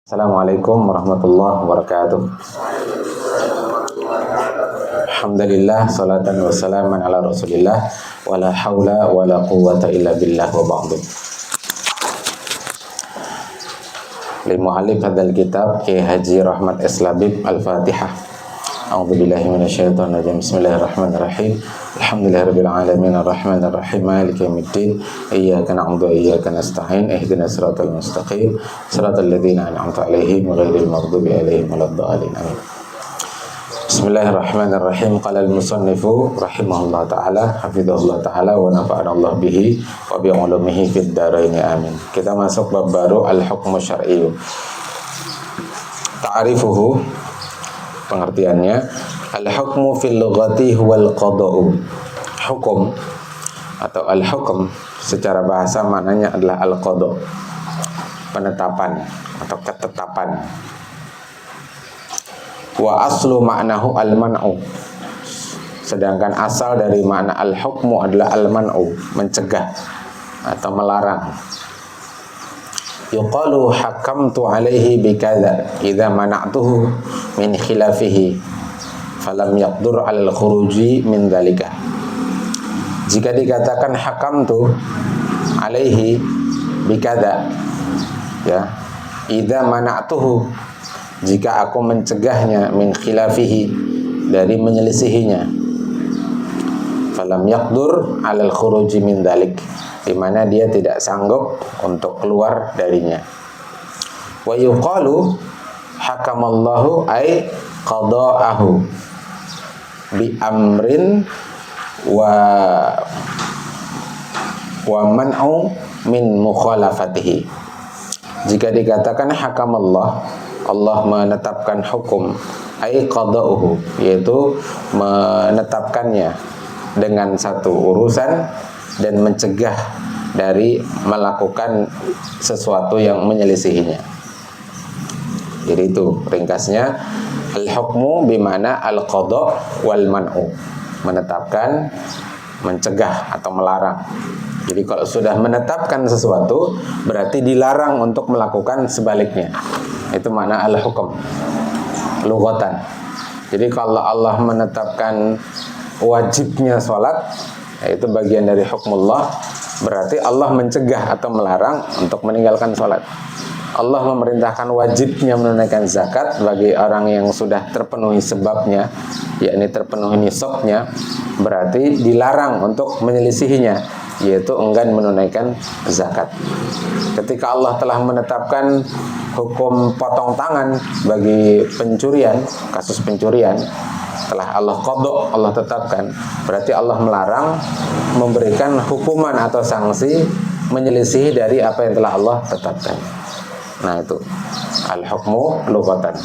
Assalamualaikum warahmatullahi wabarakatuh. Alhamdulillah, salatan wassalaman ala rasulillah, wala hawla wala quwwata illa billah wa ba'du. Li mu'allif hadzal kitab Kiai Haji Rahmat S. Labib Al-Fatihah. A'udzubillahi minasyaitonir rajim. Bismillahirrahmanirrahim. Alhamdulillahirabbil alamin arrahmanir rahim maliki yaumiddin. Iyyaka na'budu wa iyyaka nasta'in. Ihdinas siratal mustaqim. Siratal ladzina an'amta 'alaihim ghairil maghdubi 'alaihim waladdallin. Amin. Bismillahirrahmanirrahim. Qala al-musannifu rahimahullah ta'ala, hafizahullah ta'ala wa nafa'ana Allah bihi wa bi 'ulumihi fid dharain. Amin. Kita masuk bab baru al-hukmu syar'i. Ta'rifuhu, pengertiannya, al-hukmu fil lughati huwal qada'u. Hukum atau al-hukm secara bahasa maknanya adalah al-qada', penetapan atau ketetapan. Wa aslu ma'nahu al-man'u, sedangkan asal dari makna al-hukmu adalah al-man'u, mencegah atau melarang. Yuqalu hakamtu alaihi bikadza idza mana'tuhu min khilafihi falam yaqdur alal khuruji min dzalika. Jika dikatakan hakamtu alaihi bikadza, ya, idza mana'tuhu, jika aku mencegahnya, min khilafihi, dari menyelisihinya, falam yaqdur alal khuruji min dzalik, di mana dia tidak sanggup untuk keluar darinya. Wa yuqalu hakamallahu ay qada'ahu bi amrin wa man'u min mukhalafatihi. Jika dikatakan hakamallah, Allah menetapkan hukum, ay qada'uhu, yaitu menetapkannya dengan satu urusan dan mencegah dari melakukan sesuatu yang menyelisihinya. Jadi itu ringkasnya, al-hukmu bimana al-qada' wal man'u, menetapkan, mencegah atau melarang. Jadi kalau sudah menetapkan sesuatu berarti dilarang untuk melakukan sebaliknya. Itu makna al-hukm lughatan. Jadi kalau Allah menetapkan wajibnya sholat, itu bagian dari hukmullah, berarti Allah mencegah atau melarang untuk meninggalkan sholat. Allah memerintahkan wajibnya menunaikan zakat bagi orang yang sudah terpenuhi sebabnya, yakni terpenuhi nisabnya, berarti dilarang untuk menyelisihinya, yaitu enggan menunaikan zakat. Ketika Allah telah menetapkan hukum potong tangan bagi pencurian, kasus pencurian, telah Allah qada', Allah tetapkan, berarti Allah melarang memberikan hukuman atau sanksi menyelisihi dari apa yang telah Allah tetapkan. Nah itu al-hukmu lughatan.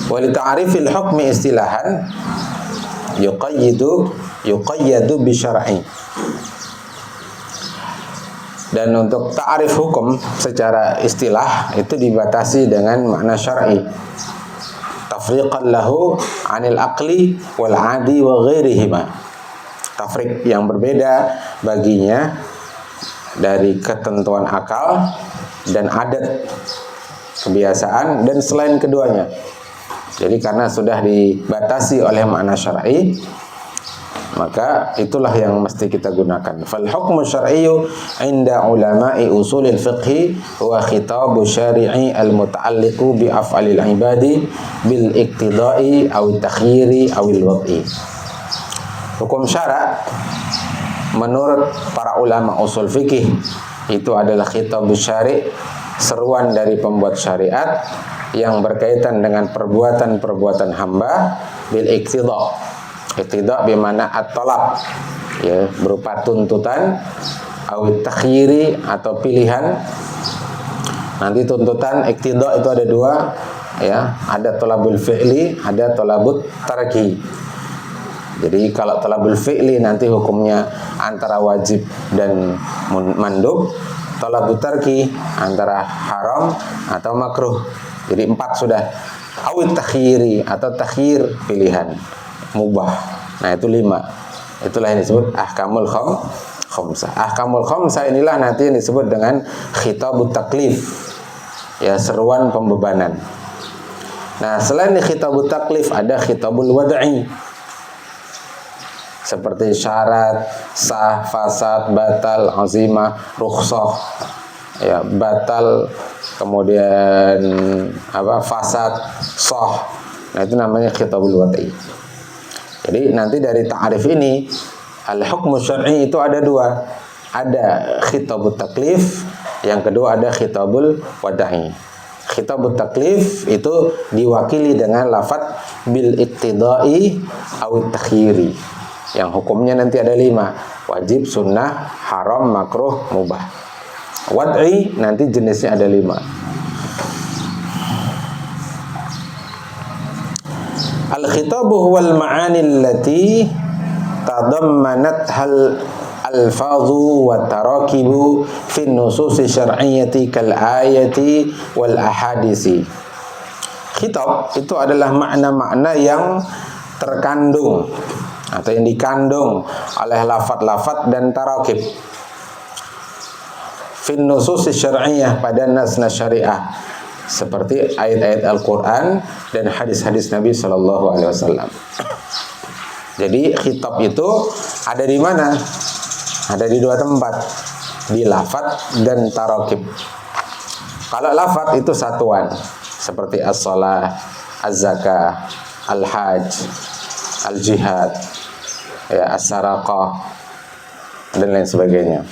Wa li ta'rifil hukmi istilahan yuqayyadu bi syar'i. Dan untuk ta'rif hukum secara istilah itu dibatasi dengan makna syar'i. Tafriqan lahu 'anil aqli wal 'adi wa ghairihima. Tafriq yang berbeda baginya dari ketentuan akal dan adat, kebiasaan, dan selain keduanya. Jadi karena sudah dibatasi oleh makna syar'i, maka itulah yang mesti kita gunakan. Fal hukmu syar'iyyu 'inda ulama'i usulil fiqhi wa khitabu syari'i al-muta'alliqu bi af'alil ibadi bil iqtida'i aw takhyiri aw al-wad'i. Hukum syara' menurut para ulama usul fikih itu adalah khitabus syari', seruan dari pembuat syariat yang berkaitan dengan perbuatan-perbuatan hamba bil iqtida'. Iqtida' bimana at-talab, ya, berupa tuntutan, awit takhyiri atau pilihan. Nanti tuntutan iqtida' itu ada dua, ya, ada talabul fi'li, ada talabut tarki. Jadi kalau talabul fi'li nanti hukumnya antara wajib dan mandub, talabut tarki antara haram atau makruh. Jadi 4 sudah. Awit takhyiri atau takhyir, pilihan, mubah. Nah itu 5. Itulah yang disebut ahkamul khamsah. Ahkamul khamsah inilah nanti yang disebut dengan khitabut taklif. ya seruan pembebanan. Nah, selain khitabut taklif ada khitabul wad'i. Seperti syarat, sah, fasad, batal, azimah, rukhsah. Ya, batal, kemudian fasad, sah. Nah, itu namanya khitabul wad'i. Jadi nanti dari ta'arif ini al-hukmu syar'i itu ada dua. Ada khitabut taklif, yang kedua ada khitabul wad'i. Khitabut taklif itu diwakili dengan lafaz bil iqtidai aw takhiri. Yang hukumnya nanti ada 5. Wajib, sunnah, haram, makruh, mubah. Wad'i nanti jenisnya ada 5. Al-khitabu huwal ma'ani allati tadammanat hal alfazu wa tarakibu fi nususi syar'iyyati kal ayati wal ahadisi. Khitab itu adalah makna-makna yang terkandung atau yang dikandung oleh lafaz-lafaz dan tarakib fi nususi syar'iyyah, pada nas-nas syariah, seperti ayat-ayat Al-Quran dan hadis-hadis Nabi Sallallahu Alaihi Wasallam. Jadi khitab itu ada di mana? Ada di 2 tempat, di lafaz dan tarakib. Kalau lafaz itu satuan, seperti as-shalah, az-zakah, al-hajj, al-jihad, ya, as-saraqah, dan lain sebagainya.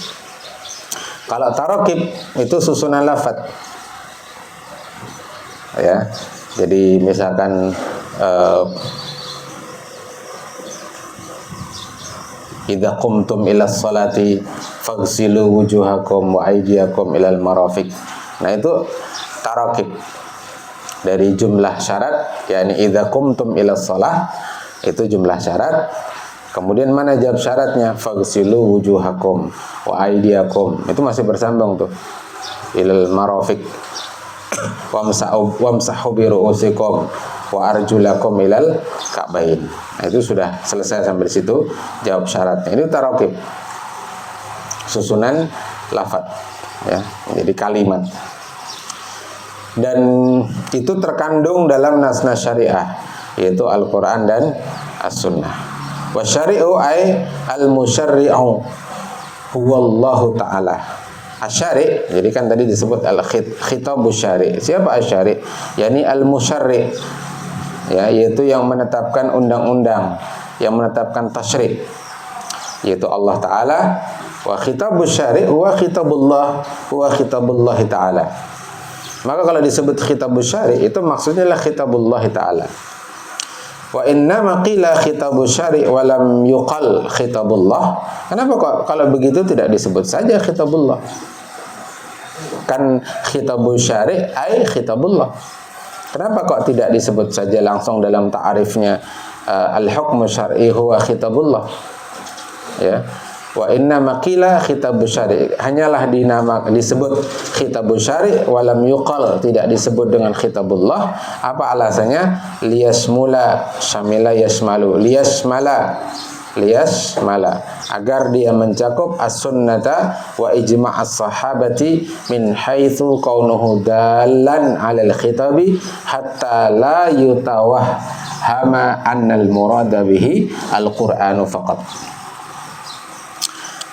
Kalau tarakib itu susunan lafaz. Ya, jadi misalkan idza qumtum ila sholati faghsilu wujuhakum wa aydiyakum ilal marafiq. Nah, itu tarakib dari jumlah syarat, yakni idza qumtum ila shalah itu jumlah syarat. Kemudian mana jawab syaratnya? Faghsilu wujuhakum wa aydiyakum. Itu masih bersambung tuh. Ilal marafiq. Wamsahu bi ru'usikum wa arjulakum ilal ka'bain. Nah, itu sudah selesai sampai situ jawab syaratnya. Ini tarakib, susunan lafaz, ya, jadi kalimat. Dan itu terkandung dalam nas-nas syariah, yaitu Al-Quran dan As-Sunnah. Wa syari'u ay al-musyarri'u huwallahu ta'ala. Asyari, jadi kan tadi disebut al-khitabu syari. Siapa asyari? Yani al-musyarri, ya, yaitu yang menetapkan undang-undang, yang menetapkan tasyri', yaitu Allah Ta'ala. Wa khitabu syari' wa khitabullah wa khitabullah Ta'ala. Maka kalau disebut khitabu syari' itu maksudnya lah khitabullah Ta'ala. Wa innama qila khitabu syari' wa lam yuqal khitabullah. Kenapa kok kalau begitu tidak disebut saja khitabullah? Kan khitabu syari' ay khitabullah. Kenapa kok tidak disebut saja langsung dalam ta'arifnya al-hukmu syar'i huwa khitabullah? Ya. Wa innama qila khitabu syari', hanyalah disebut khitabu syari' walam yuqal, tidak disebut dengan khitabullah. Apa alasannya? Liyasmula syamila yasmalu, liyasmala, agar dia mencakup as-sunnata wa ijma' as-sahabati min haitsu kaunuhu dallan 'alal khitabi hatta la yutawahhama annal murada bihi al-Qur'anu faqat.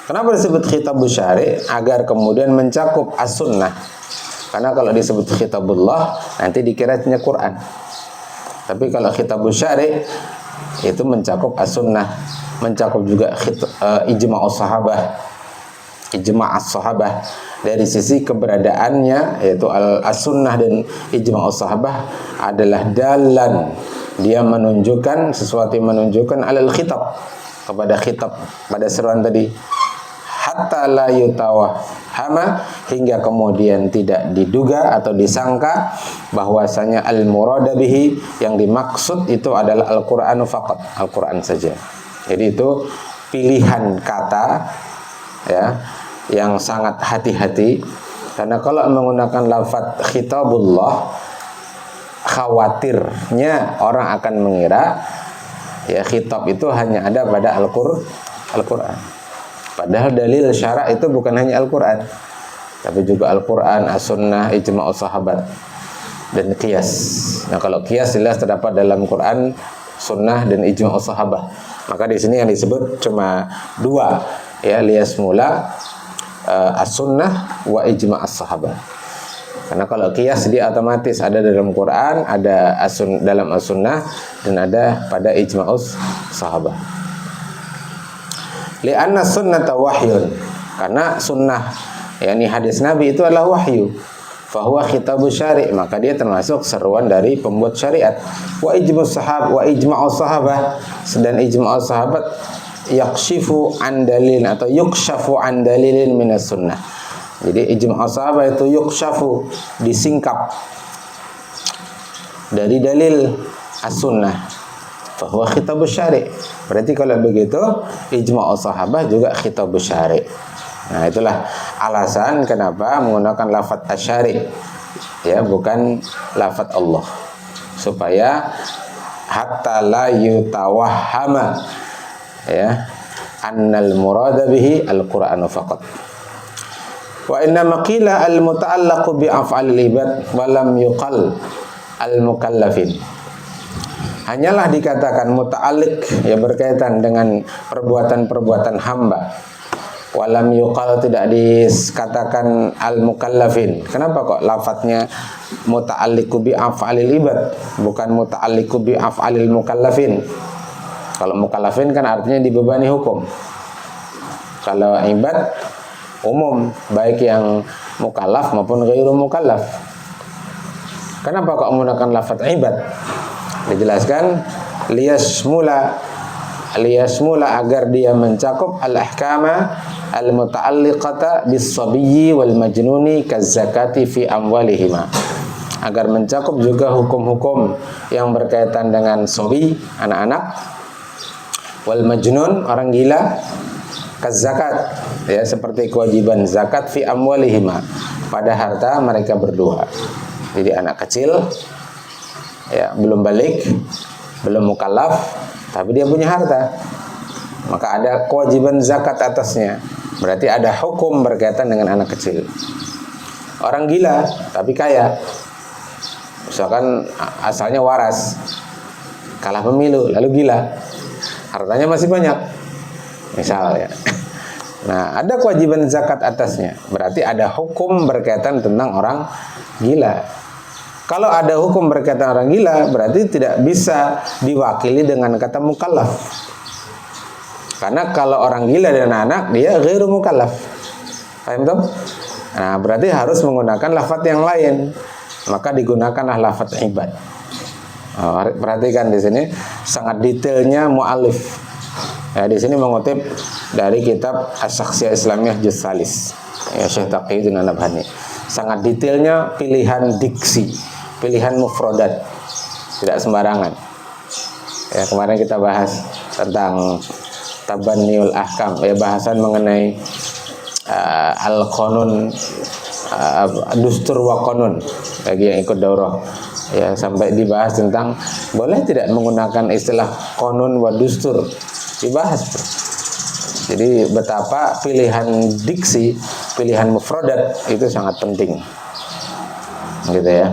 Kenapa disebut khitabus syari'? Agar kemudian mencakup as-sunnah. Karena kalau disebut khitabullah nanti dikiranya Quran. Tapi kalau khitabus syari' itu mencakup as-sunnah, mencakup juga ijma' as-sahabah. Dari sisi keberadaannya, yaitu as-sunnah dan ijma' as-sahabah adalah dalan, dia menunjukkan sesuatu yang menunjukkan alal khitab, kepada khitab, pada seruan tadi. Hatta la yutawahhama, hingga kemudian tidak diduga atau disangka bahwasanya al-murada bihi, yang dimaksud itu adalah Al-Qur'anu faqat, Al-Qur'an saja. Jadi itu pilihan kata, ya, yang sangat hati-hati, karena kalau menggunakan lafaz khitabullah, khawatirnya orang akan mengira ya khitab itu hanya ada pada Al-Qur'an. Padahal dalil syara' itu bukan hanya Al-Quran. tapi juga Al-Quran, As-Sunnah, Ijma' sahabat, dan qiyas. Nah, kalau qiyas jelas terdapat dalam Quran, Sunnah, dan Ijma' sahabat. Maka di sini yang disebut cuma dua, ya, liyasmula As-Sunnah wa Ijma' sahabat. Karena kalau qiyas dia otomatis ada dalam Quran, ada dalam As-Sunnah, dan ada pada Ijma'us sahabat. Li'anna sunnata wahyun, karena sunnah, yakni hadis Nabi itu adalah wahyu. Fahuwa khitabu syari', maka dia termasuk seruan dari pembuat syariat. Wa ijma'us sahabah, dan ijma'us sahabat yakshifu an dalil atau yukshafu an dalilin minas sunnah. Jadi ijma'us sahabah itu yukshafu, disingkap dari dalil as-sunnah. Fahuwa khitabu syari'. Berarti kalau begitu ijma'us sahabah juga khitabu syari'. Nah, itulah alasan kenapa menggunakan lafaz asyari', ya, bukan lafaz Allah, supaya hatta la yutawahhama, ya, annal murada bihi al-Qur'anu faqat. Wa inna maqila al-muta'allaqu bi af'alil ibad wa lam yuqal al-mukallafin. Hanyalah dikatakan muta'alliq, ya, berkaitan dengan perbuatan-perbuatan hamba. Walam yuqal, tidak dikatakan al-mukallafin. Kenapa kok lafadznya muta'alliqu bi af'alil ibad, bukan muta'alliqu bi af'alil mukallafin? Kalau mukallafin kan artinya dibebani hukum. Kalau ibad umum, baik yang mukallaf maupun ghairu mukallaf. Kenapa kok menggunakan lafaz ibad? Dijelaskan liyasmula agar dia mencakup al-ahkama al-muta'alliqata bis-sabiyyi wal majnuni kaz-zakati fi amwalihima, agar mencakup juga hukum-hukum yang berkaitan dengan sabi, anak-anak, wal majnun, orang gila, kaz-zakat, ya, seperti kewajiban zakat fi amwalihima, pada harta mereka berdua. Jadi anak kecil, ya, belum balik, belum mukallaf, tapi dia punya harta, maka ada kewajiban zakat atasnya. Berarti ada hukum berkaitan dengan anak kecil. Orang gila tapi kaya, misalkan asalnya waras, kalah pemilu lalu gila, hartanya masih banyak, misal, ya. Nah, ada kewajiban zakat atasnya, berarti ada hukum berkaitan tentang orang gila. Kalau ada hukum berkaitan orang gila, berarti tidak bisa diwakili dengan kata mukallaf. Karena kalau orang gila dan anak, dia ghairu mukallaf. Paham toh? Nah, berarti harus menggunakan lafaz yang lain. Maka digunakanlah lafaz ibad. Perhatikan di sini sangat detailnya mu'allif. Ya, di sini mengutip dari kitab As-Syakhsiyah Islamiyah Juz Salis, ya, Syekh Taqiyuddin An-Nabhani. Sangat detailnya pilihan diksi, pilihan mufradat, tidak sembarangan. Ya, kemarin kita bahas tentang Tabanniul Ahkam, ya, bahasan mengenai al-qanun, dustur wa qanun bagi yang ikut daurah, ya, sampai dibahas tentang boleh tidak menggunakan istilah qanun wa dustur, dibahas. Jadi betapa pilihan diksi, pilihan mufradat itu sangat penting, gitu ya.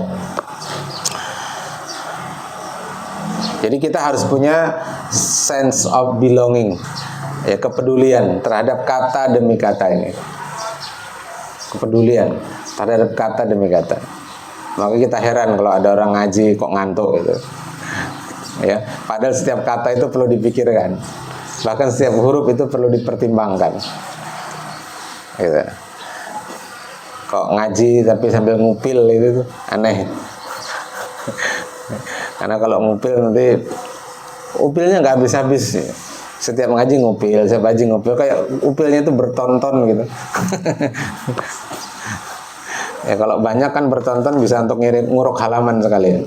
Jadi kita harus punya sense of belonging, ya, kepedulian terhadap kata demi kata ini, kepedulian terhadap kata demi kata. Maka kita heran kalau ada orang ngaji kok ngantuk gitu, ya. Padahal setiap kata itu perlu dipikirkan, bahkan setiap huruf itu perlu dipertimbangkan, gitu. Kok ngaji tapi sambil ngupil itu aneh. Karena kalau ngupil nanti upilnya nggak habis-habis. Setiap ngaji ngupil, setiap ngaji ngupil, kayak upilnya itu bertonton gitu. Ya, kalau banyak kan bertonton bisa untuk nguruk halaman sekalian.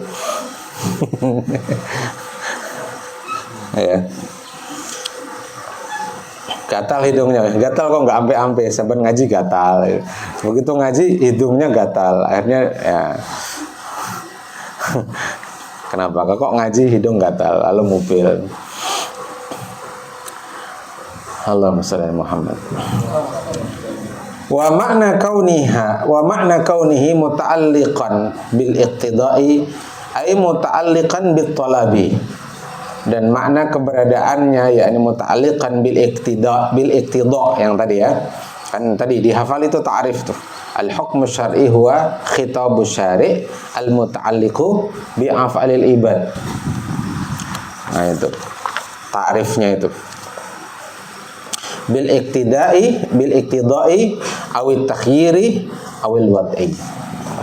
Ya. Gatal hidungnya, gatal kok nggak ampe-ampe, saban ngaji gatal. Begitu ngaji hidungnya gatal, akhirnya, ya. Kenapa? Kok ngaji hidung gatal, lalu ngupil. Allahumma shalli ala Muhammad. Wa makna kaunihi muta'alliqan bil iqtida'i ay muta'alliqan bit talabi. Dan makna keberadaannya yakni muta'alliqan bil iqtida yang tadi ya. Kan tadi dihafal itu ta'rif tuh. Al-hukmu syar'i huwa khitabu syari' al-muta'alliqu bi af'alil ibad. Nah itu ta'rifnya itu. Bil iqtida'i awit takhyiri awil wad'i.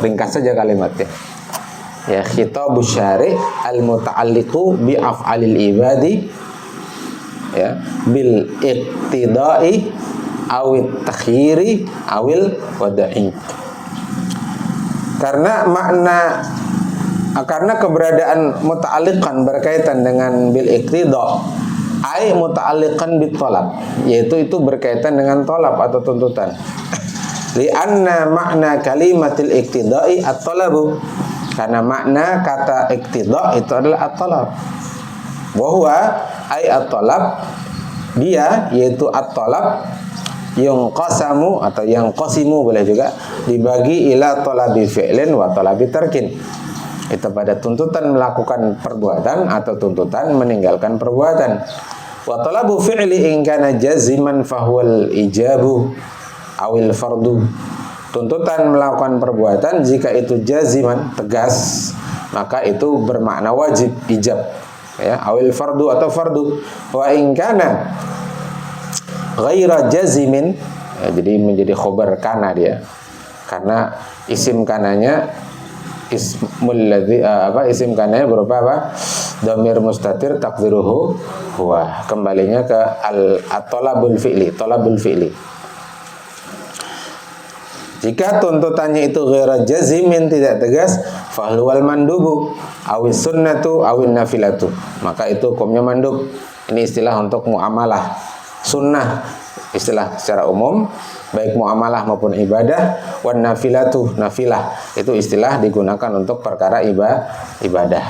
Ringkas saja kalimatnya. Ya, khitabu syari' al-muta'alliqu bi af'alil ibadi, ya, bil iqtida'i awit takhyiri awil wad'i. Karena keberadaan muta'alliqan berkaitan dengan bil iqtida' ay muta'alliqan bit talab, yaitu itu berkaitan dengan talab atau tuntutan. Li'anna makna kalimatil iqtida'i at-talabu, karena makna kata iqtida' itu adalah at-talab. Wa huwa ay at-talab, dia yaitu at-talab yang qasamu atau yang qasimu boleh juga dibagi ila talabi fi'lin wa talabi tarkin. Itu pada tuntutan melakukan perbuatan atau tuntutan meninggalkan perbuatan. Wa talabu fi'li in kana jaziman fahuwal ijabu awil fardu. Tuntutan melakukan perbuatan jika itu jaziman, tegas, maka itu bermakna wajib, ijab, ya, awil fardu atau fardu. Wa in kana ghaira jazimin, ya, jadi menjadi khobar kana dia. Karena isim kananya isim kananya berupa apa? Dhamir mustatir taqdiruhu huwa. Kembalinya ke at-talabul fi'li, talabul fi'li. Jika tuntutannya itu ghaira jazimin, tidak tegas, fahuwal mandubu awis sunnatu awin nafilatu, maka itu hukumnya mandub. Ini istilah untuk muamalah. Sunnah istilah secara umum, baik muamalah maupun ibadah. Wan nafilatu, nafilah, itu istilah digunakan untuk perkara ibadah.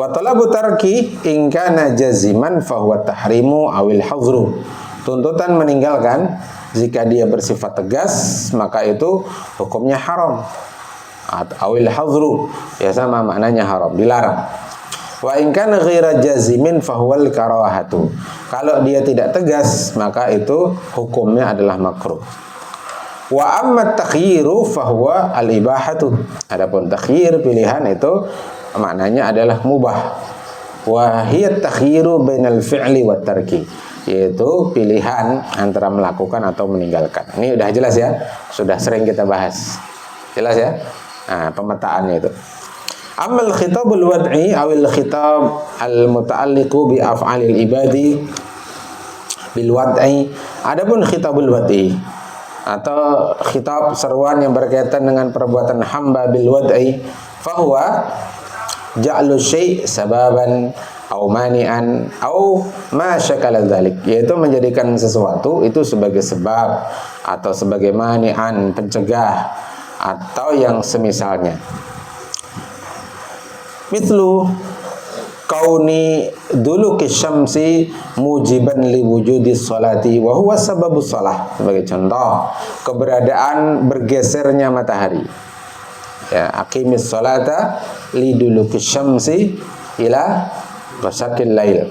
Wa talabu tarki in kana jaziman fahuwa tahrimu awil hazru. Tuntutan meninggalkan jika dia bersifat tegas, maka itu hukumnya haram. Awil hazru, ya sama maknanya haram, dilarang. Wa in kana ghaira jazimin fahuwal karahatu. Kalau dia tidak tegas, maka itu hukumnya adalah makruh. Wa amma takhyiru fahuwa al-ibahatu. Adapun takhyir, pilihan, itu maknanya adalah mubah. Wa hiya takhyiru bainal fi'li wat tarki, yaitu pilihan antara melakukan atau meninggalkan. Ini udah jelas ya, sudah sering kita bahas. Jelas ya? Nah, pemetaannya itu. Amal khitabul wad'i awil khitab al-muta'alliqu bi af'alil ibadi bil wad'i. Adapun khitabul wad'i atau khitab seruan yang berkaitan dengan perbuatan hamba bil wad'i, fahuwa ja'lu syai' sababan au mani'an au ma syakala dzalik, yaitu menjadikan sesuatu itu sebagai sebab atau sebagai mani'an, pencegah, atau yang semisalnya. Mithlu kauni duluki syamsi mujiban li wujudi sholati wa huwa sababus shalah. Sebagai contoh, keberadaan bergesernya matahari. Ya, aqimis sholata li duluki syamsi ila ghasaqil lail.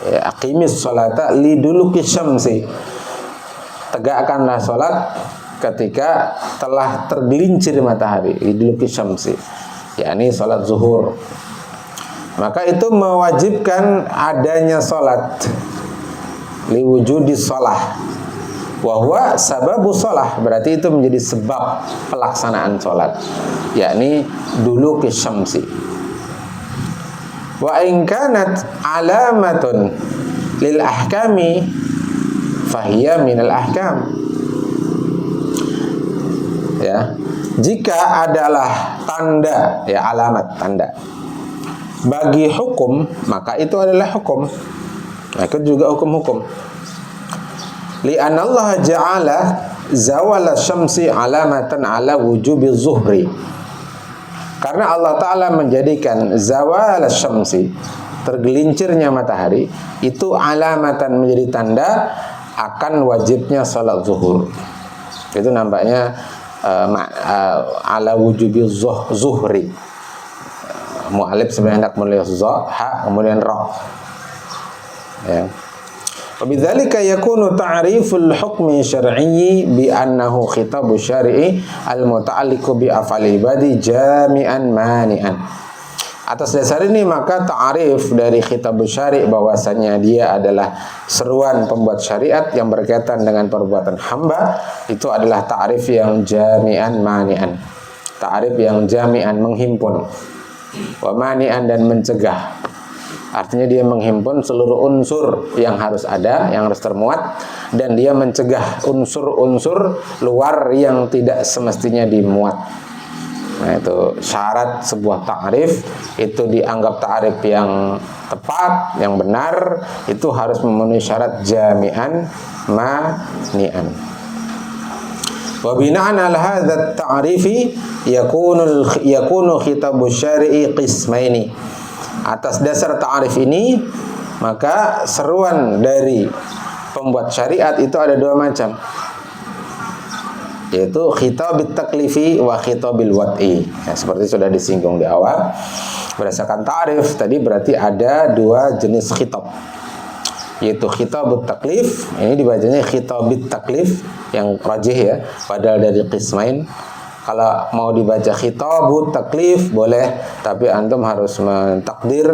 Ya, aqimis sholata li duluki syamsi. Tegakkanlah salat ketika telah tergelincir matahari, li duluki syamsi, yakni salat zuhur. Maka itu mewajibkan adanya salat, liwujudi shalah, wa huwa sababu shalah, berarti itu menjadi sebab pelaksanaan salat, yakni duluki syamsi. Wa in kanat alamatun lil ahkami fahiya minal ahkam. Ya, jika adalah tanda, ya, alamat, tanda bagi hukum, maka itu adalah hukum. Nah, itu juga hukum-hukum. Li'anna Allah ja'ala zawala syamsi alamatan ala wujubi zuhri. Karena Allah Ta'ala menjadikan zawala syamsi, tergelincirnya matahari, itu alamatan, menjadi tanda akan wajibnya salat zuhur. Itu nampaknya ala wujubi zuhri. Mu'alif sebenarnya hendak menulis ha kemudian ra. Ya. Wabidzalika yakunu ta'riful hukmi syar'i bi annahu khitabu syar'i al-muta'alliqu bi af'alil ibadi jami'an mani'an. Atas dasar ini maka ta'rif dari khitab syari' bahwasanya dia adalah seruan pembuat syariat yang berkaitan dengan perbuatan hamba, itu adalah ta'rif yang jami'an mani'an. Ta'rif yang jami'an menghimpun, wa mani'an dan mencegah. Artinya dia menghimpun seluruh unsur yang harus ada, yang harus termuat, dan dia mencegah unsur-unsur luar yang tidak semestinya dimuat. Nah, itu syarat sebuah ta'rif, itu dianggap ta'rif yang tepat, yang benar, itu harus memenuhi syarat jami'an mani'an. Wa bina'an ala hadza ta'rifi yakunu khitabu syari'i qismaini. Atas dasar ta'rif ini maka seruan dari pembuat syariat itu ada dua macam, yaitu khitabit taklifi wa khitabil wad'i. Ya, seperti sudah disinggung di awal, berdasarkan ta'rif tadi berarti ada dua jenis khitab, yaitu khitabut taklif, ini dibacanya khitabit taklif yang rajih ya, padahal dari qismain. Kalau mau dibaca khitabut taklif boleh, tapi antum harus mentakdir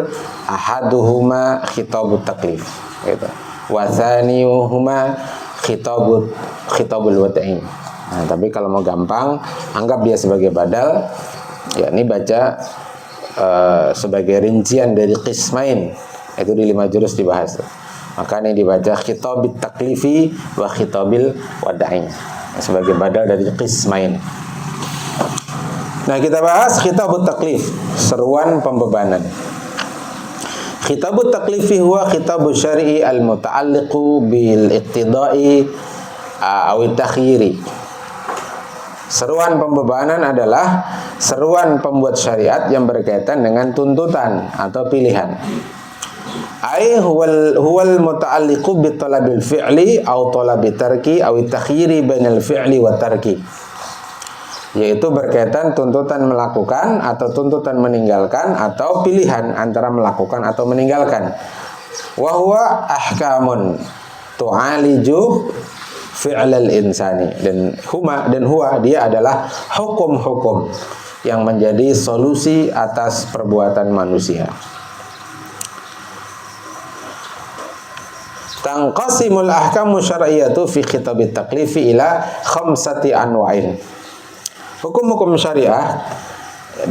ahaduhuma khitabut taklif gitu. Wa tsaniyuhuma khitabul wad'i. Nah, tapi kalau mau gampang, anggap dia sebagai badal, ya ini baca sebagai rincian dari qismain, itu di 5 jurus dibahas. Maka ini dibaca khitabit taklifi wa khitabil wad'i, sebagai badal dari qismain. Nah, kita bahas khitabut taklif, seruan pembebanan. Khitabut taklifi huwa khitabu syar'i al-muta'alliqu bil iqtida'i aw at-takhyiri. Seruan pembebanan adalah seruan pembuat syariat yang berkaitan dengan tuntutan atau pilihan. Ai huwal muta'alliqu bi talabil fi'li aw talabi tarki aw at-takhyiri bainal fi'li wa tarki. Yaitu berkaitan tuntutan melakukan atau tuntutan meninggalkan atau pilihan antara melakukan atau meninggalkan. Wa huwa ahkamun tu'aliju fi'lal insani, dan huwa dia adalah hukum-hukum yang menjadi solusi atas perbuatan manusia. Tanqasimul ahkamu syar'iyyatu fi khitabit taklifi ila 5 anwa'in. Hukum-hukum syariah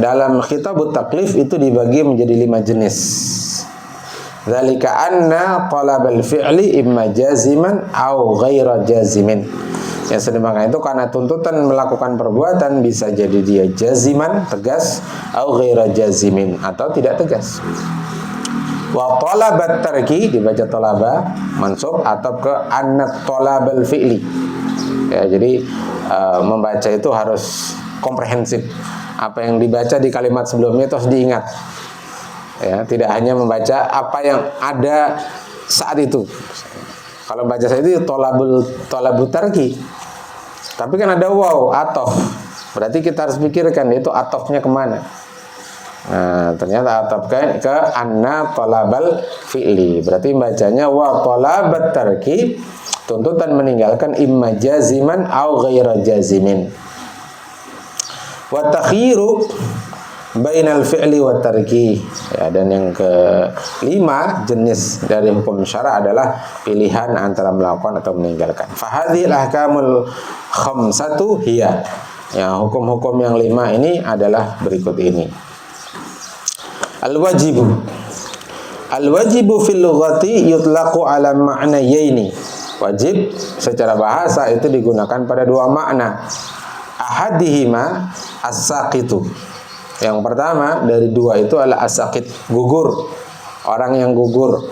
dalam khitabut taklif itu dibagi menjadi 5 jenis. Dzalika anna talabal fi'li imma jaziman aw ghaira jazimin. Yang sedemikian itu karena tuntutan melakukan perbuatan bisa jadi dia jaziman, tegas, aw ghaira jazimin, atau tidak tegas. Wa talabat tarki dibaca talaba mansub atau ke anna talabal fi'li. Ya, jadi membaca itu harus komprehensif. Apa yang dibaca di kalimat sebelumnya itu harus diingat. Ya, tidak hanya membaca apa yang ada saat itu. Kalau baca saat itu talabut tarki. Tapi kan ada waw, atof. Berarti kita harus pikirkan itu atofnya kemana. Nah, ternyata atof ke anna talabal fi'li. Berarti bacanya wa talabat tarki, tuntutan meninggalkan imma jaziman au ghaira jazimin. Wa takhiru bainal fi'li wa tarki. Ya, dan yang kelima jenis dari hukum syara adalah pilihan antara melakukan atau meninggalkan. Fa hadhil ahkamul 5 hiya. Ya, hukum-hukum yang 5 ini adalah berikut ini. Al-wajibu. Al-wajibu fil lughati yutlaqu ala ma'nayaini. Wajib secara bahasa itu digunakan pada 2 makna. Ahadihima as-saqitu. Yang pertama dari 2 itu adalah as-saqit, gugur, orang yang gugur.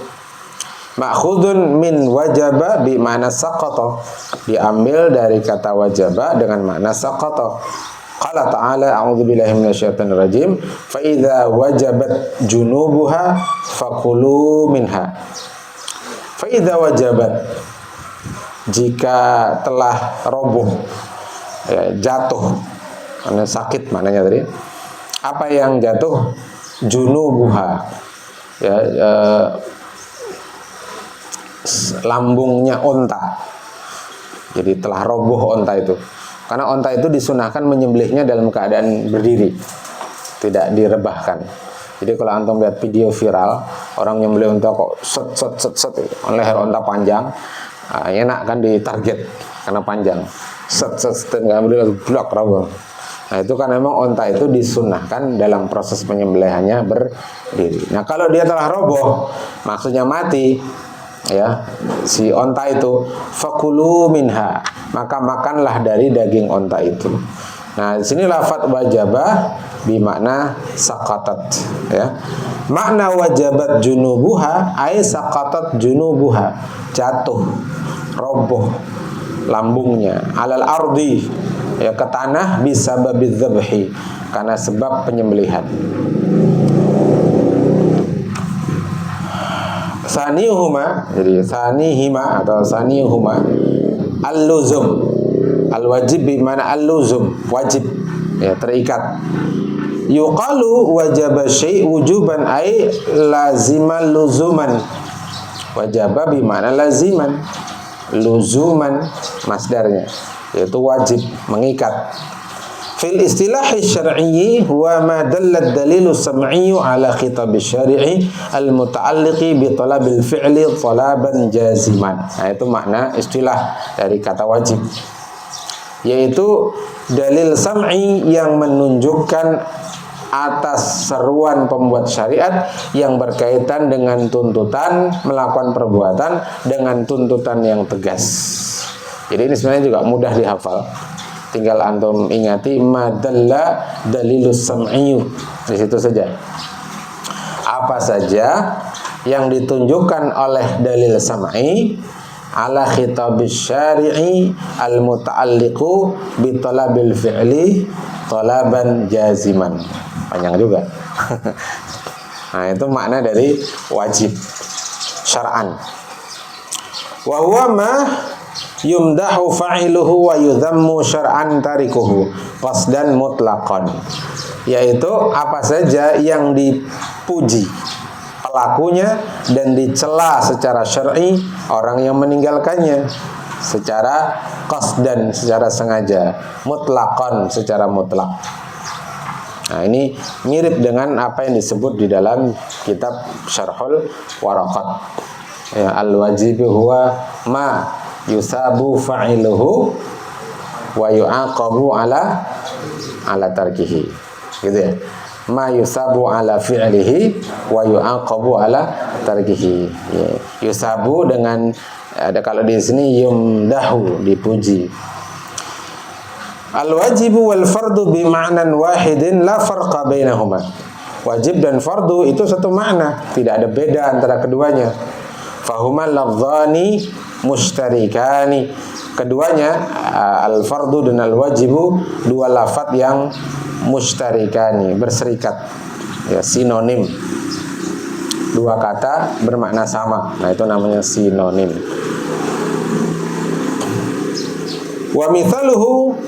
Ma'khudun min wajaba bi ma'na saqata, diambil dari kata wajaba dengan makna saqata. Qala ta'ala a'udzubillahi minasyaitonir rajim fa idza wajabat junubuha fakulu minha. Fa idza wajabat, jika telah roboh, ya, jatuh, karena sakit maknanya tadi. Apa yang jatuh? Junubuha, ya, lambungnya onta. Jadi telah roboh onta itu. Karena onta itu disunahkan menyembelihnya dalam keadaan berdiri, tidak direbahkan. Jadi kalau antum lihat video viral, orang nyembelih onta kok set, leher onta panjang, enak kan ditarget karena panjang. Set, nggak boleh lagi blok roboh. Nah itu kan memang onta itu disunahkan dalam proses penyembelihannya berdiri. Nah kalau dia telah roboh, maksudnya mati, ya, si onta itu, fakulu minha, maka makanlah dari daging onta itu. Nah di sini lafadz wajabah bimakna saqatat, ya. Makna wajabat junubuha ay saqatat junubuha, jatuh, roboh lambungnya, alal ardi, ya, ke tanah, bisa babi dzabhi, karena sebab penyembelihan. Sanihuma, jadi sanihima atau sanihuma al-luzum, al-wajib bimana al-luzum, wajib, ya, terikat. Yuqalu wajaba syai' wujuban ay lazimal luzuman. Wajaba bimana laziman, luzuman masdarnya, yaitu wajib, mengikat. Fil istilahi syar'i huwa ma dalla dalilu sam'i ala khitab syar'i al muta'alliqi bi talabil fi'li talaban jaziman. Nah itu makna istilah dari kata wajib, yaitu dalil sam'i yang menunjukkan atas seruan pembuat syariat yang berkaitan dengan tuntutan melakukan perbuatan dengan tuntutan yang tegas. Jadi ini sebenarnya juga mudah dihafal. Tinggal antum ingati madalla dalilus sam'i, di situ saja. Apa saja yang ditunjukkan oleh dalil sam'i ala khitabis syari'i al muta'alliqu bi talabil fi'li talaban jaziman. Panjang juga. Nah, itu makna dari wajib syar'an. Wa huwa ma yumdahu fa'iluhu wa yudhammu syar'an tarikuhu qasdan mutlaqan, yaitu apa saja yang dipuji pelakunya dan dicela secara syar'i orang yang meninggalkannya, secara qasdan, secara sengaja, mutlaqan, secara mutlak. Nah ini mirip dengan apa yang disebut di dalam kitab Syarhul Waraqat, ya, al-wajibu huwa ma yusabu fa'iluhu wa yu'aqabu ala tarkihi, gitu ya. Ma yusabu ala fi'lihi wa yu'aqabu ala tarkihi, ya. Yusabu dengan ada, kalau di sini yumdahu, dipuji. Al-wajibu wal fardu bi ma'nan wahidin la farqa bainahuma. Wajib dan fardu itu satu makna, tidak ada beda antara keduanya. Fahuma lafzani mushtarikani. Keduanya, al-fardu dan al-wajibu, dua lafaz yang mushtarikani, berserikat, ya, sinonim. Dua kata bermakna sama. Nah, itu namanya sinonim. Wa mithaluhu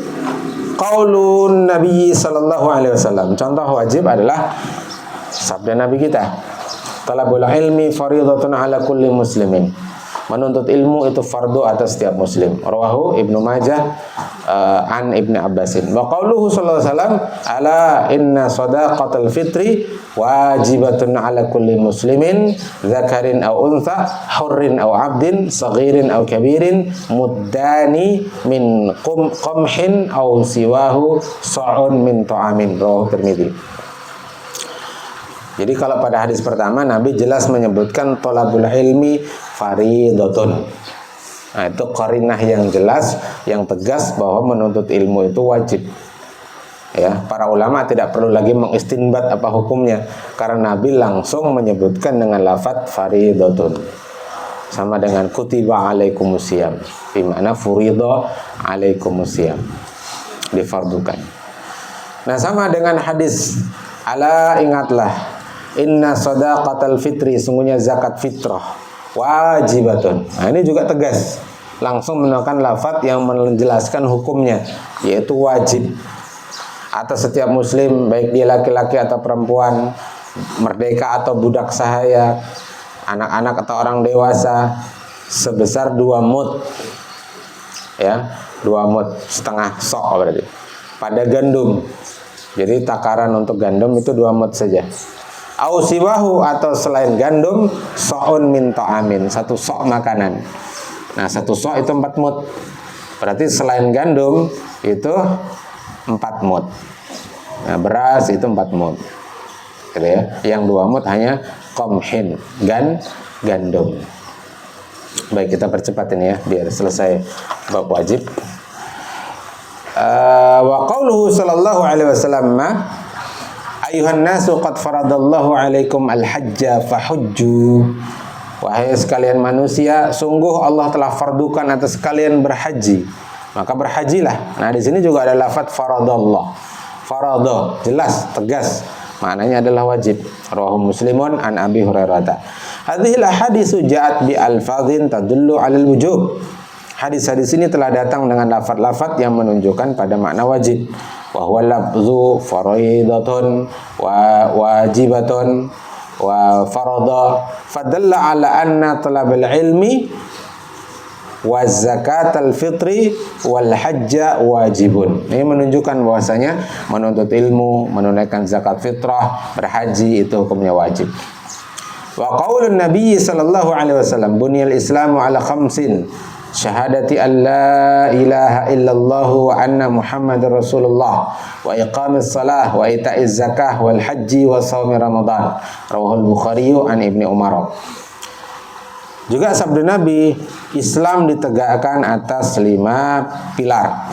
qaulun Nabi sallallahu alaihi wasallam. Contoh wajib adalah sabda Nabi kita, talabul ilmi fardhatun ala kulli muslimin. Menuntut ilmu itu fardu atas setiap muslim. Rawahu Ibnu Majah an Ibnu Abbasin. Wa qauluhu sallallahu alaihi wasallam, ala inna shadaqatal fitri wajibatun ala kulli muslimin dzakarin aw untha, hurrin aw 'abdin, saghirin aw kabirin, muddani min qamhin aw siwahu, sa'un min ta'amin. Rawahu Tirmidzi. Jadi kalau pada hadis pertama Nabi jelas menyebutkan thalabul ilmi fardhatun. Nah, itu qarinah yang jelas, yang tegas bahwa menuntut ilmu itu wajib. Ya, para ulama tidak perlu lagi mengistinbat apa hukumnya karena Nabi langsung menyebutkan dengan lafaz fardhatun. Sama dengan kutiba alaikumusiyam, di mana furidha alaikumusiyam, difardukan. Nah, sama dengan hadis ala, ingatlah, inna shadaqatal fitri, sungguhnya zakat fitrah wajibatun. Nah, ini juga tegas. langsung menggunakan lafaz yang menjelaskan hukumnya, yaitu wajib atas setiap muslim, baik dia laki-laki atau perempuan, merdeka atau budak sahaya, anak-anak atau orang dewasa, sebesar 2 mud, ya, 2 mud setengah sok berarti pada gandum. Jadi takaran untuk gandum itu 2 mud saja. Au siwahu, atau selain gandum, so'un min ta'amin, 1 sok makanan. Nah 1 sok itu 4 mud. Berarti selain gandum itu 4 mud. Nah beras itu 4 mud, gitu ya. Yang 2 mud hanya qamhin, gandum. Baik, kita percepat ini ya biar selesai bab wajib. Wa qauluhu sallallahu alaihi wasallam, ayuhan nasu qad faradallahu alaikum al-hajja fahujju. Wahai sekalian manusia, sungguh Allah telah fardukan atas kalian berhaji, maka berhajilah. Nah di sini juga ada lafaz faradallah. Farada jelas, tegas, maknanya adalah wajib. Rawahu Muslimun an Abi Hurairah. Hadhil ahaditsu ja'at bi alfadhin tadullu 'alal wujub. Hadis-hadis ini telah datang dengan lafaz-lafaz yang menunjukkan pada makna wajib. Wa huwa lafzu faraidatun wa wajibatun wa farada, fadalla 'ala anna talabal ilmi wa zakatal fitri wal hajja wajibun. Ini menunjukkan bahwasanya menuntut ilmu, menunaikan zakat fitrah, berhaji itu hukumnya wajib. Wa qaulun Nabi sallallahu alaihi wasallam, bunyal Islamu ala khamsin, syahadati an la ilaha illallah wa anna Muhammadar Rasulullah wa iqamis salah wa ita'iz zakah wal haji wa shaumi Ramadan. Rawahul Bukhari an Ibnu Umar. Juga sabda Nabi, Islam ditegakkan atas 5 pilar.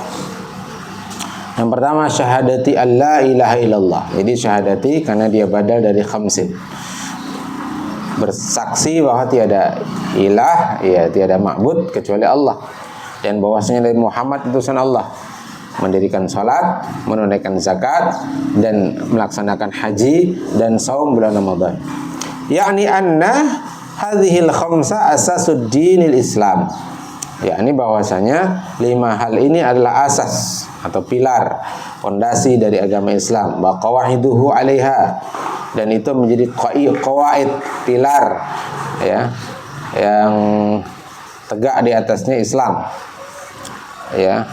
Yang pertama syahadati an la ilaha illallah. Jadi syahadati karena dia badal dari khamsin. Bersaksi bahwa tiada ilah, ya tiada ma'bud kecuali Allah, dan bahwasanya Nabi Muhammad utusan Allah, mendirikan salat, menunaikan zakat, dan melaksanakan haji dan saum bulan Ramadan. Yakni anna hadhil khamsa asasud dinil Islam. Yakni bahwasanya 5 hal ini adalah asas atau pilar, fondasi dari agama Islam. Wa qawaiduhu 'alaiha, dan itu menjadi qawaid, pilar ya yang tegak di atasnya Islam ya.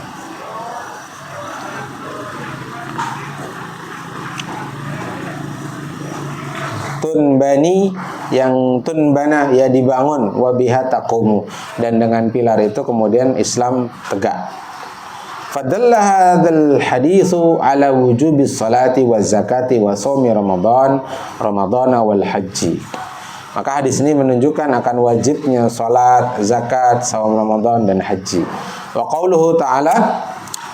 Tunbani, yang tunbana ya dibangun, wa biha taqumu, dan dengan pilar itu kemudian Islam tegak. Fadalla hadzal haditsu ala wujubis salati waz zakati wa shaumi Ramadana wal haji. Maka hadis ini menunjukkan akan wajibnya salat, zakat, saum Ramadan dan haji. Wa qauluhu ta'ala,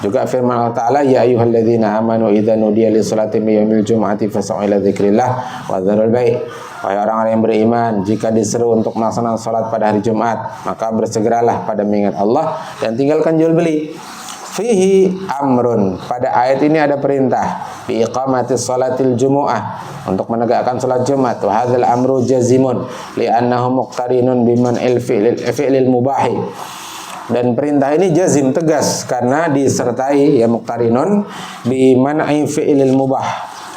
juga firman Allah Ta'ala, ya ayyuhalladzina amanu idza nudiya lis salati min yaumil jum'ati fas'au ila dzikrillah wa dzarul bai'. Wahai orang-orang yang beriman, jika diseru untuk melaksanakan salat pada hari Jumat, maka bersegeralah pada mengingat Allah dan tinggalkan jual beli. Fihi amrun, pada ayat ini ada perintah bi iqamatis salatil jumu'ah, untuk menegakkan salat Jumat. Wa hadzal amru jazimun li'annahu muqtarinun biman fi'lil mubahi. Dan perintah ini jazim, tegas, karena disertai ya muqtarinun biman fi'lil mubah,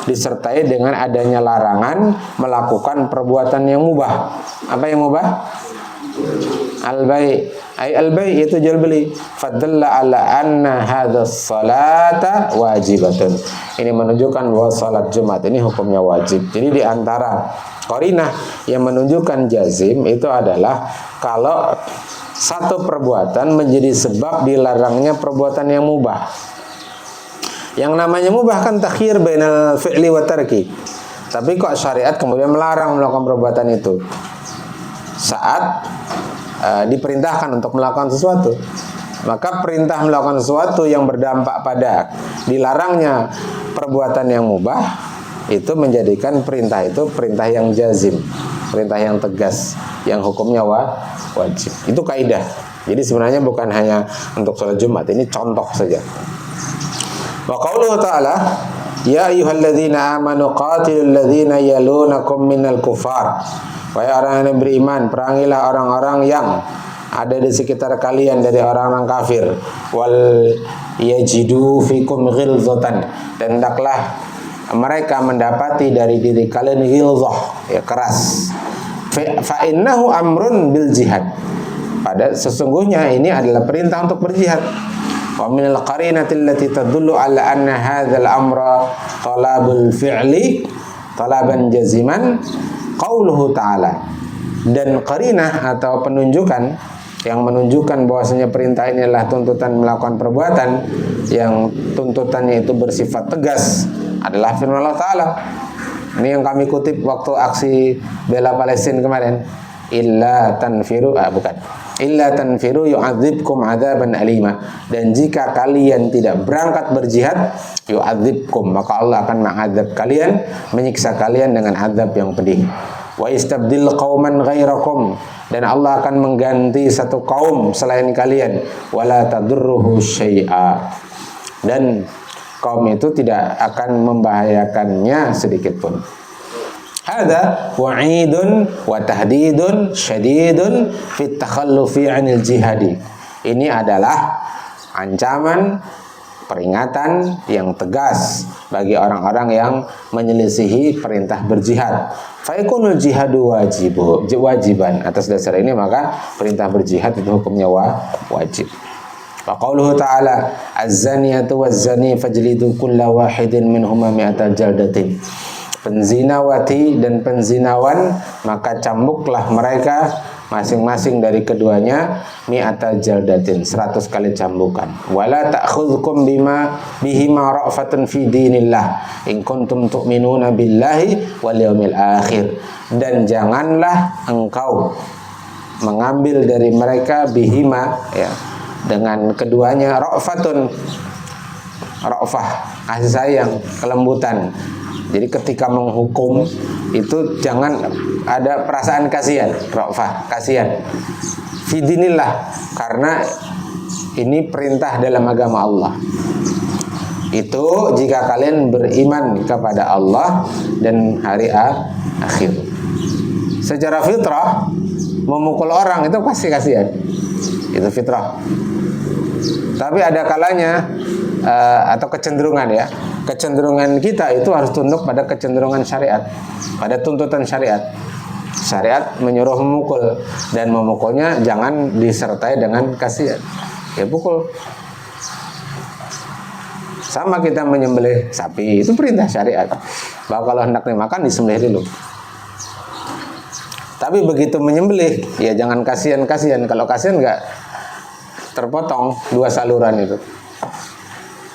disertai dengan adanya larangan melakukan perbuatan yang mubah. Apa yang mubah? Al-bai', ay al-bai' itu jual beli. Fadalla ala anna hadzas salata wajibatun. Ini menunjukkan bahwa salat Jumat ini hukumnya wajib. Jadi di antara qarinah yang menunjukkan jazim itu adalah kalau satu perbuatan menjadi sebab dilarangnya perbuatan yang mubah. Yang namanya mubah kan takhir bainal fi'li wa tarki. Tapi kok syariat kemudian melarang melakukan perbuatan itu saat diperintahkan untuk melakukan sesuatu. Maka perintah melakukan sesuatu yang berdampak pada dilarangnya perbuatan yang mubah, itu menjadikan perintah itu perintah yang jazim, perintah yang tegas, yang hukumnya wajib. Itu kaidah. Jadi sebenarnya bukan hanya untuk sholat Jumat, ini contoh saja. Wa qauluhu ta'ala, ya ayyuhalladzina amanu qatilul ladzina yalunakum minal kufar. Wahai orang yang beriman, perangilah orang-orang yang ada di sekitar kalian dari orang-orang kafir, wal yajidu fikum ghilzatan, dan hendaklah mereka mendapati dari diri kalian ghilzah, ya keras. Fa innahu amrun bil jihad, pada sesungguhnya ini adalah perintah untuk berjihad. Wa min al-qarinati allati tadullu ala anna hadzal amra talabul fi'li talaban jaziman qauluhu ta'ala, dan qarinah atau penunjukan yang menunjukkan bahwasanya perintah ini adalah tuntutan melakukan perbuatan yang tuntutannya itu bersifat tegas adalah firman Allah Ta'ala. Ini yang kami kutip waktu aksi bela Palestina kemarin, illa tanfiru illa tanfiru yu'adzibkum adzaban alima, dan jika kalian tidak berangkat berjihad yu'adzibkum, maka Allah akan mengazab kalian, menyiksa kalian dengan azab yang pedih. Wa istabdil qauman ghairakum, dan Allah akan mengganti satu kaum selain kalian, wala tadurruhu syai'a, dan kaum itu tidak akan membahayakannya sedikit pun. Hada wa'idun wa tahdidun syadidun fit takhallufi 'anil jihadi. Ini adalah ancaman, peringatan yang tegas bagi orang-orang yang menyelisihi perintah berjihad. Faikunul jihadu wajiban. Atas dasar ini maka perintah berjihad itu hukumnya wajib. Wa qauluhu ta'ala az-zaniyatu waz-zani fajlidu kulla wahidin minhuma mi'ata jaldatin. Penzinawati dan penzinawan, maka cambuklah mereka masing-masing dari keduanya mi'ata jaldatin, 100 kali cambukan. Wala ta'khudhukum bihima ra'fatun fi dinillah in kuntum tu'minuna billahi wal yawmil akhir, dan janganlah engkau mengambil dari mereka bihima, ya, dengan keduanya, ra'fatun, ra'fah, kasih sayang, kelembutan. Jadi ketika menghukum itu jangan ada perasaan kasihan, ra'fah, kasihan. Fidinillah, karena ini perintah dalam agama Allah. Itu jika kalian beriman kepada Allah dan hari akhir. Secara fitrah memukul orang itu pasti kasihan. Itu fitrah. Tapi ada kalanya atau kecenderungan, ya, kecenderungan kita itu harus tunduk pada kecenderungan syariat, pada tuntutan syariat. Syariat menyuruh memukul, dan memukulnya jangan disertai dengan kasihan, ya pukul. Sama kita menyembelih sapi, itu perintah syariat bahwa kalau hendak dimakan disembelih dulu. Tapi begitu menyembelih, ya jangan kasihan-kasihan. Kalau kasihan nggak terpotong dua saluran itu.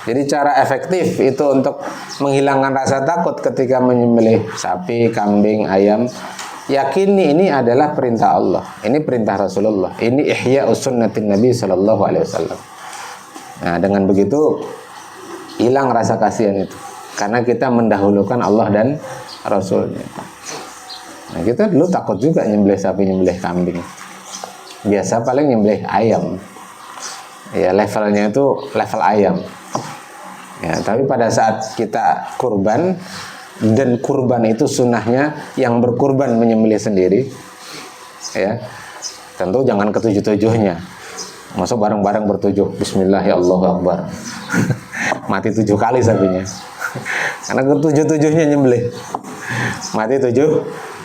Jadi cara efektif itu untuk menghilangkan rasa takut ketika menyembelih sapi, kambing, ayam, yakini ini adalah perintah Allah, ini perintah Rasulullah, ini ihya'us sunnatin Nabi sallallahu alaihi wasallam. Nah, dengan begitu hilang rasa kasihan itu, karena kita mendahulukan Allah dan Rasulnya. Nah, kita dulu takut juga nyembelih sapi, nyembelih kambing. Biasa paling nyembelih ayam. Ya, levelnya itu level ayam. Ya, tapi pada saat kita kurban, dan kurban itu sunnahnya yang berkurban menyembelih sendiri, ya tentu jangan ketujuh-tujuhnya. Masuk bareng-bareng bertujuh, Bismillah ya Allahu Akbar. Mati 7 kali sapinya. Karena ketujuh-tujuhnya nyembelih. Mati 7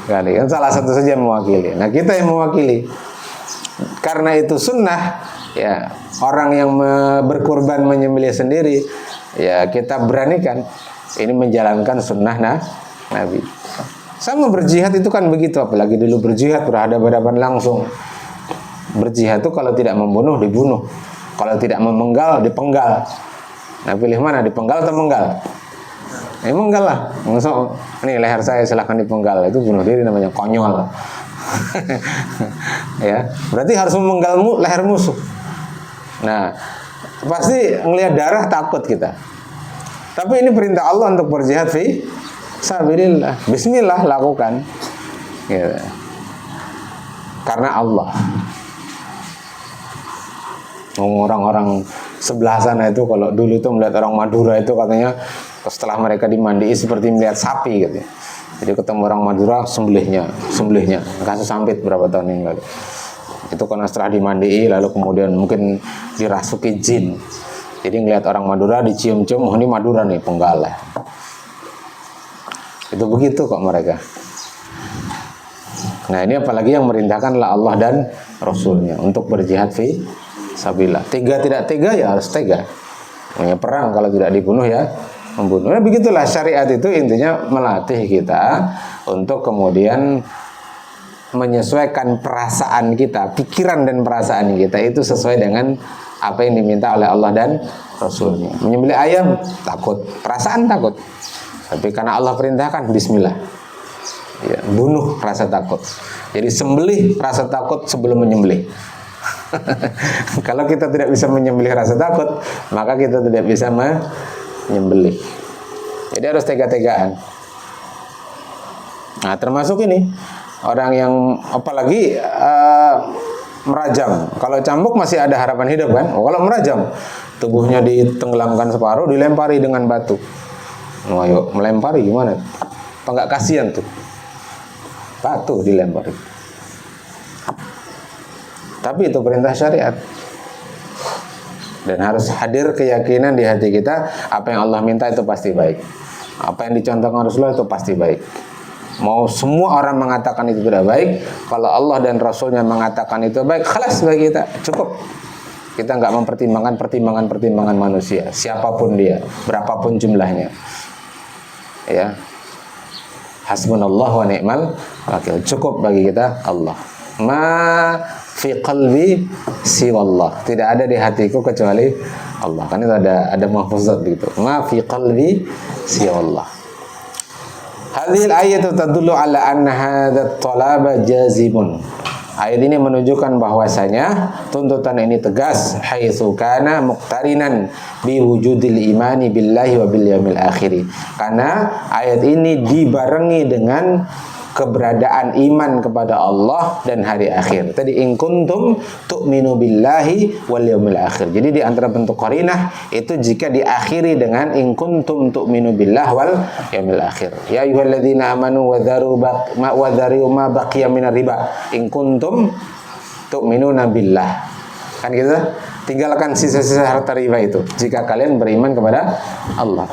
kali. Kan salah satu saja yang mewakili. Nah, kita yang mewakili. Karena itu sunnah, ya orang yang berkurban menyembelih sendiri, ya kita beranikan ini menjalankan sunnah Nabi. Sama berjihad itu kan begitu, apalagi dulu berjihad berhadapan-hadapan langsung. Berjihad itu kalau tidak membunuh dibunuh, kalau tidak memenggal dipenggal. Nah, pilih mana, dipenggal atau menggal? Menggal lah. Maksud, ini leher saya silahkan dipenggal, itu bunuh diri, namanya konyol. Ya, berarti harus memenggal leher musuh. Nah, pasti ngelihat darah takut kita. Tapi ini perintah Allah untuk berjihad fi sabilillah. Bismillah, lakukan. Gitu. Karena Allah. Orang-orang sebelah sana itu kalau dulu itu melihat orang Madura itu katanya setelah mereka dimandai seperti melihat sapi gitu. Jadi ketemu orang Madura sembelihnya. Kasus sampit berapa tahun yang lalu. Itu karena setelah dimandii lalu kemudian mungkin dirasuki jin. Jadi ngelihat orang Madura dicium-cium, oh ini Madura nih, penggalah. Itu begitu kok mereka. Nah ini apalagi yang merintahkanlah Allah dan Rasulnya untuk berjihad fi sabilillah. Tega tidak tega ya harus tega. Namanya perang, kalau tidak dibunuh ya membunuh. Nah, begitulah syariat itu intinya melatih kita untuk kemudian menyesuaikan perasaan kita, pikiran dan perasaan kita itu sesuai dengan apa yang diminta oleh Allah dan Rasulnya. Menyembelih ayam takut, perasaan takut, tapi karena Allah perintahkan bismillah, ya, bunuh rasa takut. Jadi sembelih rasa takut sebelum menyembelih. Kalau kita tidak bisa menyembelih rasa takut, maka kita tidak bisa menyembelih. Jadi harus tega-tegaan. Nah termasuk ini orang yang apalagi merajam. Kalau cambuk masih ada harapan hidup kan. Oh, kalau merajam, tubuhnya ditenggelamkan separuh, dilempari dengan batu. Oh, ayo melempari gimana? Apa nggak kasihan tuh? Batu dilempari. Tapi itu perintah syariat. Dan harus hadir keyakinan di hati kita, apa yang Allah minta itu pasti baik. Apa yang dicontohkan Rasulullah itu pasti baik. Mau semua orang mengatakan itu tidak baik, kalau Allah dan Rasulnya mengatakan itu baik, khalas bagi kita, cukup. Kita nggak mempertimbangkan pertimbangan manusia, siapapun dia, berapapun jumlahnya. Ya, hasbunallah wa ni'mal wakil, cukup bagi kita Allah. Ma fi qalbi siwallah, tidak ada di hatiku kecuali Allah. Kan itu ada mahfuzat gitu. Ma fi qalbi siwallah. Hadhil ayatu tadullu ala anna hadha talaba jazibun. Ayat ini menunjukkan bahwasanya tuntutan ini tegas, haitsu kana muqtarinan bi wujudil imani billahi wa bil yaumil akhir. Karena ayat ini dibarengi dengan keberadaan iman kepada Allah dan hari akhir. Tadi in kuntum tu'minu billahi wal yaumil akhir. Jadi di antara bentuk qarinah itu jika diakhiri dengan in kuntum tu'minu billahi wal yaumil akhir. Ya ayyuhalladzina amanu wa dharu ma baqiya minar riba in kuntum tu'minuna billah. Kan gitu? Tinggalkan sisa-sisa harta riba itu jika kalian beriman kepada Allah.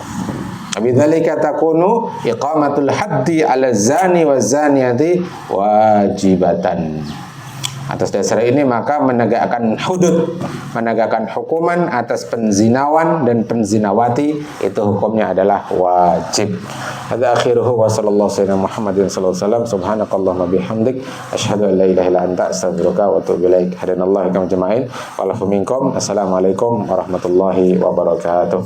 Bidzalika takunu iqamatul haddi 'ala zani wa zaniyati wajibatan. Atas dasar ini maka menegakkan hudud, menegakkan hukuman atas penzinawan dan penzinawati itu hukumnya adalah wajib. Hadza akhiruhu wa sallallahu alaihi Muhammadin sallallahu alaihi wasallam subhanakallahumma bihamdik asyhadu an la ilaha illa anta astaghfiruka wa atubu ilaik. Hadanallahu kama jama'in wa lafu minkum. Assalamualaikum warahmatullahi wabarakatuh.